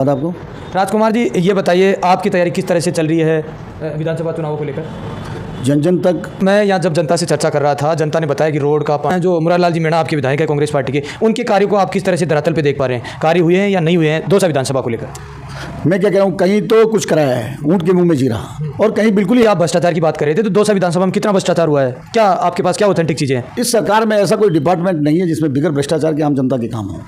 आपको राजकुमार जी, ये बताइए आपकी तैयारी किस तरह से चल रही है विधानसभा चुनावों को लेकर? जन जन तक मैं यहाँ जब जनता से चर्चा कर रहा था, जनता ने बताया कि रोड का जो मुरारलाल जी मीणा आपके विधायक है कांग्रेस पार्टी के, उनके कार्यों को आप किस तरह से धरातल पे देख पा रहे हैं? कार्य हुए हैं या नहीं हुए हैं दौसा विधानसभा को लेकर? मैं क्या कह रहा हूँ, कहीं तो कुछ कराया है, ऊँट के मुंह में जीरा, और कहीं बिल्कुल ही आप भ्रष्टाचार की बात कर रहे थे, तो दौसा विधानसभा में कितना भ्रष्टाचार हुआ है? क्या आपके पास क्या ऑथेंटिक चीज़ें हैं? इस सरकार में ऐसा कोई डिपार्टमेंट नहीं है जिसमें बिगड़ भ्रष्टाचार के आम जनता के काम हो।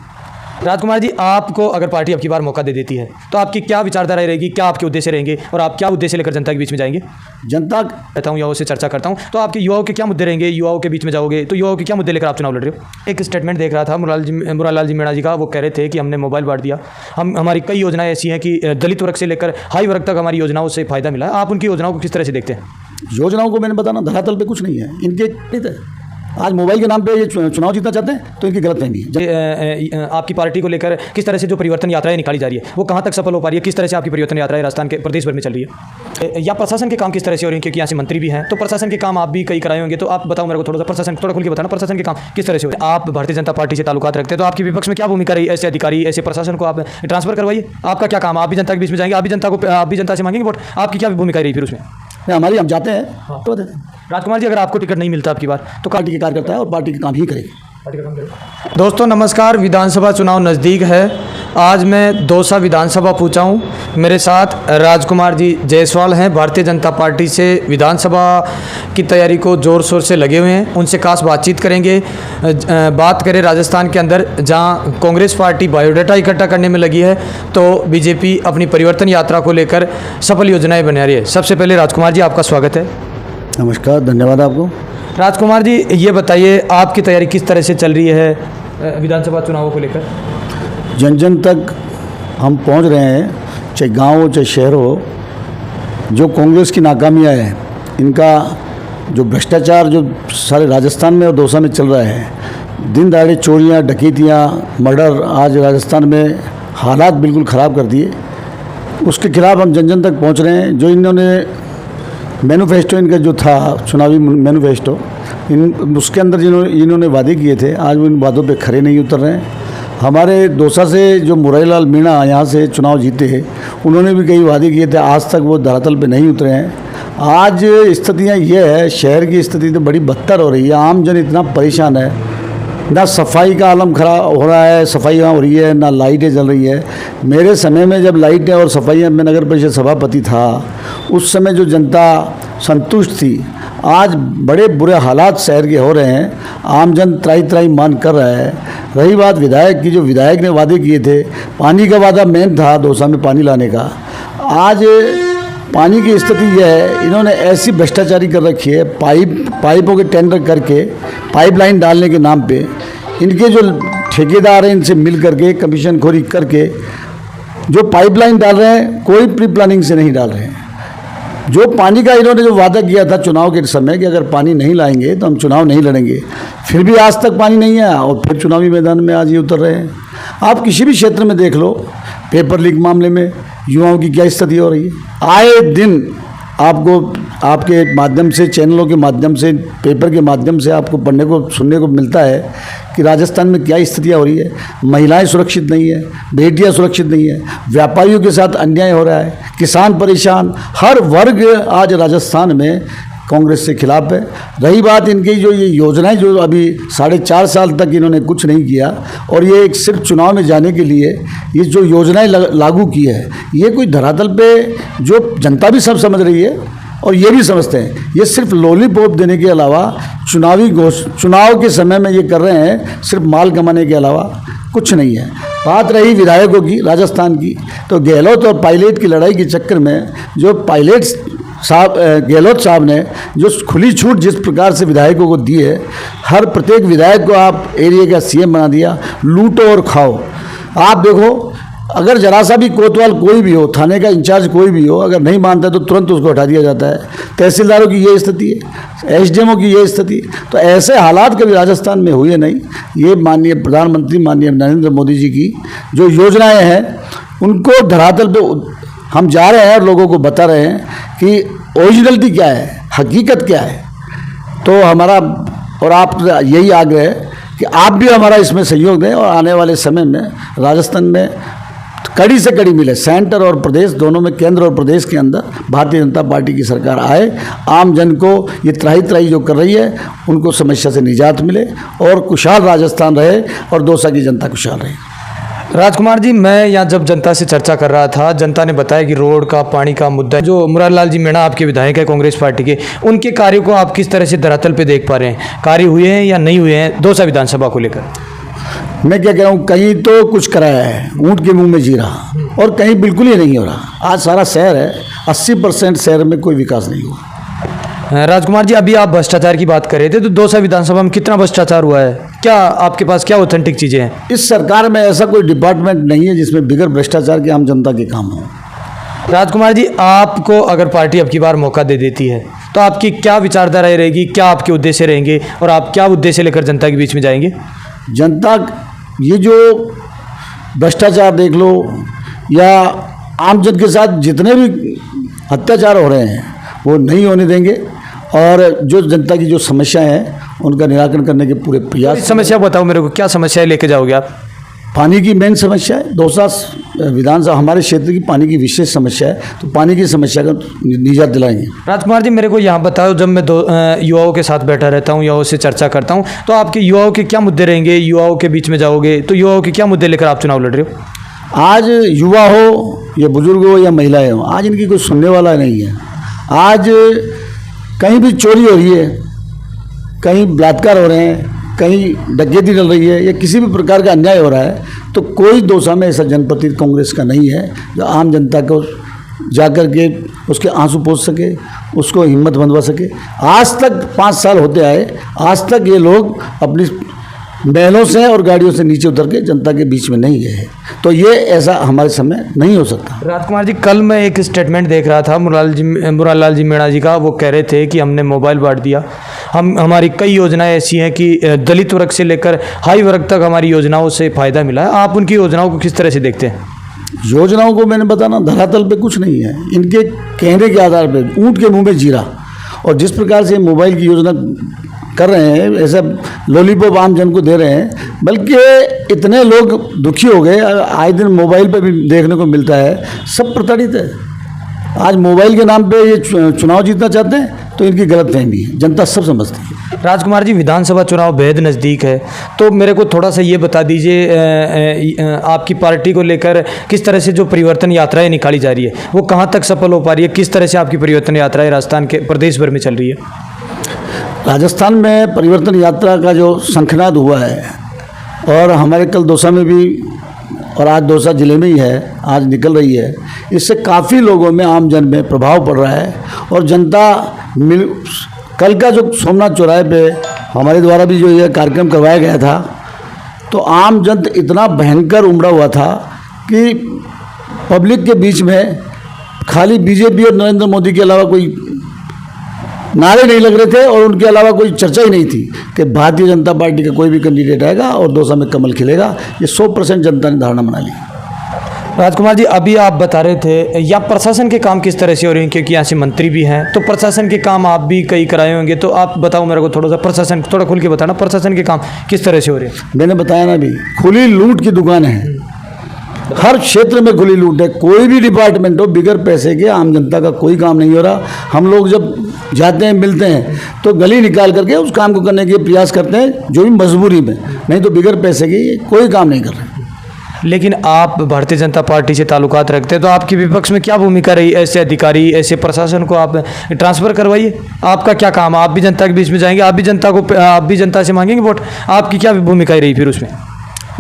राजकुमार जी, आपको अगर पार्टी अब की बार मौका दे देती है तो आपकी क्या विचारधारा रहेगी, क्या आपके उद्देश्य रहेंगे और आप क्या उद्देश्य लेकर जनता के बीच में जाएंगे? जनता कहता हूँ, युवाओं से चर्चा करता हूँ, तो आपके युवाओं के क्या मुद्दे रहेंगे? युवाओं के बीच में जाओगे तो युवाओं के क्या मुद्दे लेकर आप चुनाव लड़ रहे हो? एक स्टेटमेंट देख रहा था मुरारलाल जी मीणा जी का, वो कह रहे थे कि हमने मोबाइल बांट दिया, हमारी कई योजनाएं ऐसी हैं कि दलित वर्ग से लेकर हाई वर्ग तक हमारी योजनाओं से फायदा मिला है। आप उनकी योजनाओं को किस तरह से देखते हैं? योजनाओं को मैंने बताना, धरातल पे कुछ नहीं है इनके। आज मोबाइल के नाम पे ये चुनाव जीतना चाहते हैं तो इनकी गलतफहमी है। आपकी पार्टी को लेकर किस तरह से जो परिवर्तन यात्राएं निकाली जा रही है वो कहाँ तक सफल हो पा रही है? किस तरह से आपकी परिवर्तन यात्राएं राजस्थान के प्रदेश भर में चल रही है? या प्रशासन के काम किस तरह से हो रही है? क्योंकि यहाँ से मंत्री भी हैं, तो प्रशासन के काम आप भी कई कराए होंगे, तो आप बताओ मेरे को थोड़ा सा प्रशासन, थोड़ा खुल के बताना प्रशासन के काम किस तरह से हो रहे हैं? आप भारतीय जनता पार्टी से ताल्लुकात रखते हैं, तो आपकी विपक्ष में क्या भूमिका रही? ऐसे अधिकारी, ऐसे प्रशासन को आप ट्रांसफर करवाइए। आपका क्या काम? आप भी जनता के बीच में जाएंगे, आप भी जनता से मांगेंगे वोट, आपकी क्या भूमिका रही फिर उसमें? हमारी, हम जाते हैं तो देते हैं। राजकुमार जी, अगर आपको टिकट नहीं मिलता आपकी बार तो पार्टी के कार्यकर्ता है और पार्टी के काम ही करेगी। दोस्तों नमस्कार, विधानसभा चुनाव नज़दीक है। आज मैं दौसा विधानसभा पहुंचा हूं। मेरे साथ राजकुमार जी जायसवाल हैं, भारतीय जनता पार्टी से विधानसभा की तैयारी को ज़ोर शोर से लगे हुए हैं। उनसे खास बातचीत करेंगे। बात करें राजस्थान के अंदर, जहां कांग्रेस पार्टी बायोडाटा इकट्ठा करने में लगी है, तो बीजेपी अपनी परिवर्तन यात्रा को लेकर सफल योजनाएँ बना रही है। सबसे पहले राजकुमार जी, आपका स्वागत है। नमस्कार, धन्यवाद आपको। राजकुमार जी, ये बताइए आपकी तैयारी किस तरह से चल रही है विधानसभा चुनावों को लेकर? जन जन तक हम पहुंच रहे हैं, चाहे गांव हो चाहे शहर हो। जो कांग्रेस की नाकामियां हैं, इनका जो भ्रष्टाचार जो सारे राजस्थान में और दौसा में चल रहा है, दिन दहाड़े चोरियां, डकैतियां, मर्डर, आज राजस्थान में हालात बिल्कुल ख़राब कर दिए। उसके खिलाफ हम जन जन तक पहुँच रहे हैं। जो इन्होंने मैनिफेस्टो, इनका जो था चुनावी मैनिफेस्टो, उसके अंदर इन्होंने वादे किए थे, आज वो इन वादों पे खरे नहीं उतर रहे हैं। हमारे दौसा से जो मुरारलाल मीणा यहाँ से चुनाव जीते, उन्होंने भी कई वादे किए थे, आज तक वो धरातल पे नहीं उतरे हैं। आज स्थितियाँ ये है, शहर की स्थिति तो बड़ी बदतर हो रही है। आम जन इतना परेशान है, ना सफाई का आलम खराब हो रहा है, सफाइयाँ हो रही है, ना लाइटें जल रही है। मेरे समय में जब लाइटें और सफाइयाँ, मैं नगर परिषद सभापति था, उस समय जो जनता संतुष्ट थी, आज बड़े बुरे हालात शहर के हो रहे हैं। आम जन त्राही त्राही मान कर रहा है। रही बात विधायक की, जो विधायक ने वादे किए थे, पानी का वादा मेन था दौसा में पानी लाने का। आज पानी की स्थिति यह है, इन्होंने ऐसी भ्रष्टाचारी कर रखी है, पाइपों के टेंडर करके पाइपलाइन डालने के नाम पे इनके जो ठेकेदार हैं, इनसे मिल करके कमीशन खोरी करके जो पाइपलाइन डाल रहे हैं, कोई प्री प्लानिंग से नहीं डाल रहे हैं। जो पानी का इन्होंने जो वादा किया था चुनाव के समय कि अगर पानी नहीं लाएंगे तो हम चुनाव नहीं लड़ेंगे, फिर भी आज तक पानी नहीं आया और फिर चुनावी मैदान में आज ये उतर रहे हैं। आप किसी भी क्षेत्र में देख लो, पेपर लीक मामले में युवाओं की क्या स्थिति हो रही है। आए दिन आपको आपके माध्यम से, चैनलों के माध्यम से, पेपर के माध्यम से आपको पढ़ने को, सुनने को मिलता है कि राजस्थान में क्या स्थितियाँ हो रही है। महिलाएं सुरक्षित नहीं है, बेटियां सुरक्षित नहीं है, व्यापारियों के साथ अन्याय हो रहा है, किसान परेशान, हर वर्ग आज राजस्थान में कांग्रेस से खिलाफ है। रही बात इनकी जो ये योजनाएं, जो अभी 4.5 साल तक इन्होंने कुछ नहीं किया, और ये एक सिर्फ चुनाव में जाने के लिए ये जो योजनाएं लागू की है, ये कोई धरातल पे जो जनता भी सब समझ रही है और ये भी समझते हैं, ये सिर्फ लॉलीपॉप देने के अलावा, चुनाव के समय में ये कर रहे हैं, सिर्फ माल कमाने के अलावा कुछ नहीं है। बात रही विधायकों की, राजस्थान की, तो गहलोत और पायलट की लड़ाई के चक्कर में जो गहलोत साहब ने जो खुली छूट जिस प्रकार से विधायकों को दी है, हर प्रत्येक विधायक को आप एरिया का सीएम बना दिया। लूटो और खाओ। आप देखो, अगर जरा सा भी कोतवाल कोई भी हो, थाने का इंचार्ज कोई भी हो, अगर नहीं मानता है तो तुरंत उसको हटा दिया जाता है। तहसीलदारों की ये स्थिति है, एसडीएमओ की ये स्थिति। तो ऐसे हालात कभी राजस्थान में हुए नहीं। ये माननीय प्रधानमंत्री, माननीय नरेंद्र मोदी जी की जो योजनाएं हैं, उनको धरातल पे हम जा रहे हैं और लोगों को बता रहे हैं कि ओरिजिनलिटी क्या है, हकीकत क्या है। तो हमारा और आप यही आग्रह है कि आप भी हमारा इसमें सहयोग दें और आने वाले समय में राजस्थान में कड़ी से कड़ी मिले, सेंटर और प्रदेश दोनों में, केंद्र और प्रदेश के अंदर भारतीय जनता पार्टी की सरकार आए, आम जन को ये त्राही त्राही जो कर रही है उनको समस्या से निजात मिले और खुशहाल राजस्थान रहे और दौसा की जनता खुशहाल रहे। राजकुमार जी, मैं यहाँ जब जनता से चर्चा कर रहा था, जनता ने बताया कि रोड का, पानी का मुद्दा, जो मुरारलाल जी मीणा आपके विधायक है कांग्रेस पार्टी के, उनके कार्यों को आप किस तरह से धरातल पे देख पा रहे हैं? कार्य हुए हैं या नहीं हुए हैं दौसा विधानसभा को लेकर? मैं क्या कह रहा हूँ, कहीं तो कुछ कराया है, ऊँट के मुंह में जी रहा, और कहीं बिल्कुल ही नहीं हो रहा। आज सारा शहर है, 80% शहर में कोई विकास नहीं हुआ। राजकुमार जी, अभी आप भ्रष्टाचार की बात कर रहे थे, तो दौसा विधानसभा में कितना भ्रष्टाचार हुआ है? क्या आपके पास क्या ऑथेंटिक चीज़ें हैं? इस सरकार में ऐसा कोई डिपार्टमेंट नहीं है जिसमें बिगर भ्रष्टाचार के आम जनता के काम हो। राजकुमार जी, आपको अगर पार्टी अब की बार मौका दे देती है तो आपकी क्या विचारधारा रहेगी, क्या आपके उद्देश्य रहेंगे और आप क्या उद्देश्य लेकर जनता के बीच में जाएंगे? जनता, ये जो भ्रष्टाचार देख लो या आम जन के साथ जितने भी अत्याचार हो रहे हैं वो नहीं होने देंगे, और जो जनता की जो समस्या है उनका निराकरण करने के पूरे प्रयास। समस्या बताओ मेरे को, क्या समस्या लेके जाओगे आप? पानी की मेन समस्या है, दौसा विधानसभा हमारे क्षेत्र की पानी की विशेष समस्या है, तो पानी की समस्या का निजात दिलाएंगे। राजकुमार जी, मेरे को यहाँ बताओ, जब मैं युवाओं के साथ बैठा रहता हूँ, युवाओं से चर्चा करता हूँ, तो आपके युवाओं के क्या मुद्दे रहेंगे? युवाओं के बीच में जाओगे तो युवाओं के क्या मुद्दे लेकर आप चुनाव लड़ रहे हो? आज युवा हो या बुजुर्ग हो या महिलाएं हो, आज इनकी कोई सुनने वाला नहीं है। आज कहीं भी चोरी हो रही है, कहीं बलात्कार हो रहे हैं, कहीं डकैती चल रही है या किसी भी प्रकार का अन्याय हो रहा है, तो कोई दौसा में ऐसा जनप्रतिनिधि कांग्रेस का नहीं है जो आम जनता को जाकर के उसके आंसू पोंछ सके, उसको हिम्मत बंधवा सके। आज तक 5 साल होते आए, आज तक ये लोग अपनी महलों से और गाड़ियों से नीचे उतर के जनता के बीच में नहीं गए, तो ये ऐसा हमारे समय नहीं हो सकता। राजकुमार जी, कल मैं एक स्टेटमेंट देख रहा था मुरारलाल जी मीणा जी का, वो कह रहे थे कि हमने मोबाइल बांट दिया, हमारी कई योजनाएं ऐसी हैं कि दलित वर्ग से लेकर हाई वर्ग तक हमारी योजनाओं से फ़ायदा मिला है। आप उनकी योजनाओं को किस तरह से देखते हैं? योजनाओं को मैंने बताना, धरातल पे कुछ नहीं है, इनके कहने के आधार पे ऊँट के मुँह में जीरा, और जिस प्रकार से मोबाइल की योजना कर रहे हैं, ऐसा लॉलीपॉप आम जन को दे रहे हैं, बल्कि इतने लोग दुखी हो गए, आए दिन मोबाइल पे भी देखने को मिलता है, सब प्रताड़ित है। आज मोबाइल के नाम पे ये चुनाव जीतना चाहते हैं, तो इनकी गलतफहमी है, जनता सब समझती है। राजकुमार जी, विधानसभा चुनाव बेहद नज़दीक है, तो मेरे को थोड़ा सा ये बता दीजिए, आपकी पार्टी को लेकर किस तरह से जो परिवर्तन यात्राएं निकाली जा रही है वो कहाँ तक सफल हो पा रही है? किस तरह से आपकी परिवर्तन यात्राएं राजस्थान के प्रदेश भर में चल रही है? राजस्थान में परिवर्तन यात्रा का जो शंखनाद हुआ है, और हमारे कल दौसा में भी और आज दौसा ज़िले में ही है, आज निकल रही है, इससे काफ़ी लोगों में, आम जन में प्रभाव पड़ रहा है, और जनता कल का जो सोमनाथ चौराहे पे हमारे द्वारा भी जो यह कार्यक्रम करवाया गया था, तो आम जन इतना भयंकर उमड़ा हुआ था कि पब्लिक के बीच में खाली बीजेपी और नरेंद्र मोदी के अलावा कोई नारे नहीं लग रहे थे, और उनके अलावा कोई चर्चा ही नहीं थी कि भारतीय जनता पार्टी का कोई भी कैंडिडेट आएगा और दौसा में कमल खिलेगा। ये 100% जनता ने धारणा बना ली। राजकुमार जी, अभी आप बता रहे थे या प्रशासन के काम किस तरह से हो रहे हैं, क्योंकि यहाँ से मंत्री भी हैं, तो प्रशासन के काम आप भी कई कराए होंगे, तो आप बताओ मेरे को थोड़ा सा, प्रशासन थोड़ा खुल के बताना, प्रशासन के काम किस तरह से हो रहे हैं? मैंने बताया ना, अभी खुली लूट की दुकान है, हर क्षेत्र में खुली लूट है। कोई भी डिपार्टमेंट हो, बिगर पैसे के आम जनता का कोई काम नहीं हो रहा। हम लोग जब जाते हैं, मिलते हैं, तो गली निकाल करके उस काम को करने के प्रयास करते हैं, जो भी मजबूरी में, नहीं तो बिगर पैसे के कोई काम नहीं कर रहे। लेकिन आप भारतीय जनता पार्टी से ताल्लुकात रखते हैं, तो आपकी विपक्ष में क्या भूमिका रही? ऐसे अधिकारी, ऐसे प्रशासन को आप ट्रांसफ़र करवाइए, आपका क्या काम? आप भी जनता के बीच में जाएंगे, आप भी जनता से मांगेंगे वोट, आपकी क्या भूमिका रही फिर उसमें?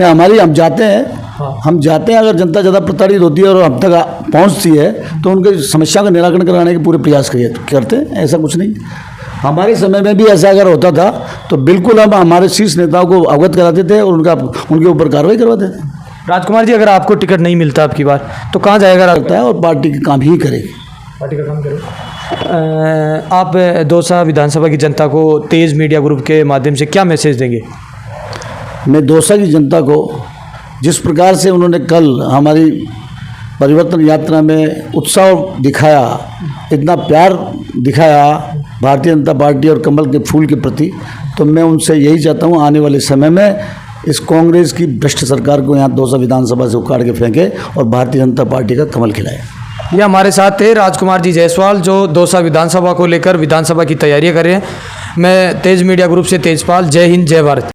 हमारी, हम जाते हैं, हम जाते हैं, अगर जनता ज़्यादा प्रताड़ित होती है और हम तक पहुंचती है, तो उनके समस्या का निराकरण कराने के पूरे प्रयास करते हैं। ऐसा कुछ नहीं, हमारे समय में भी ऐसा अगर होता था तो बिल्कुल हम हमारे शीर्ष नेताओं को अवगत कराते थे और उनके ऊपर कार्रवाई करवाते थे। राजकुमार जी, अगर आपको टिकट नहीं मिलता आपकी बार, तो कहाँ जाएगा? लगता है, और पार्टी का काम ही करेगी, पार्टी का काम करेगी। आप दौसा विधानसभा की जनता को तेज़ मीडिया ग्रुप के माध्यम से क्या मैसेज देंगे? मैं दौसा की जनता को, जिस प्रकार से उन्होंने कल हमारी परिवर्तन यात्रा में उत्साह दिखाया, इतना प्यार दिखाया भारतीय जनता पार्टी और कमल के फूल के प्रति, तो मैं उनसे यही चाहता हूँ, आने वाले समय में इस कांग्रेस की भ्रष्ट सरकार को यहाँ दौसा विधानसभा से उखाड़ के फेंके और भारतीय जनता पार्टी का कमल खिलाए। ये हमारे साथ थे राजकुमार जी जायसवाल, जो दौसा विधानसभा को लेकर विधानसभा की तैयारियां कर रहे हैं। मैं तेज मीडिया ग्रुप से तेजपाल, जय हिंद जय भारत।